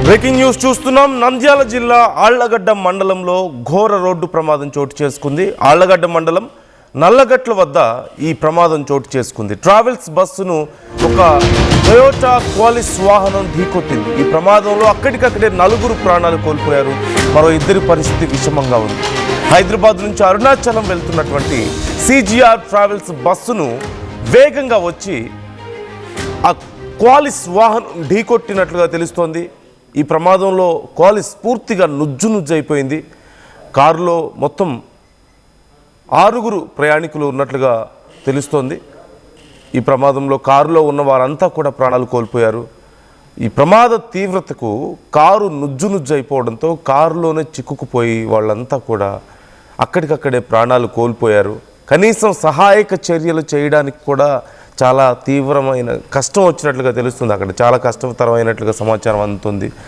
Breaking news చూస్తున్నాం. నంద్యాల జిల్లా ఆళ్లగడ్డ మండలంలో ఘోర రోడ్డు ప్రమాదం చోటు చేసుకుంది. ఆళ్లగడ్డ మండలం నల్లగట్ల వద్ద ఈ ప్రమాదం చోటు చేసుకుంది. ట్రావెల్స్ బస్సును ఒక టొయోటా క్వాలిస్ వాహనం ఢీకొట్టింది. ఈ ప్రమాదంలో అక్కడికక్కడే 4 ప్రాణాలు కోల్పోయారు. మరో 2 పరిస్థితి విషమంగా ఉంది. హైదరాబాద్ నుంచి అరుణాచలం వెళ్తున్నటువంటి CGR ట్రావెల్స్ బస్సును వేగంగా వచ్చి ఆ క్వాలిస్ వాహనం ఢీకొట్టినట్లుగా తెలుస్తోంది. ఈ ప్రమాదంలో క్వాలిస్ పూర్తిగా నుజ్జునుజ్జైపోయింది. కారులో మొత్తం 6 ప్రయాణికులు ఉన్నట్లుగా తెలుస్తోంది. ఈ ప్రమాదంలో కారులో ఉన్న వారంతా కూడా ప్రాణాలు కోల్పోయారు. ఈ ప్రమాద తీవ్రతకు కారు నుజ్జునుజ్జైపోవడంతో కారులోనే చిక్కుకుపోయి వాళ్ళంతా కూడా అక్కడికక్కడే ప్రాణాలు కోల్పోయారు. కనీసం సహాయక చర్యలు చేయడానికి కూడా చాలా తీవ్రమైన కష్టం వచ్చినట్లుగా తెలుస్తుంది. అక్కడ చాలా కష్టతరమైనట్లుగా సమాచారం అందుతుంది.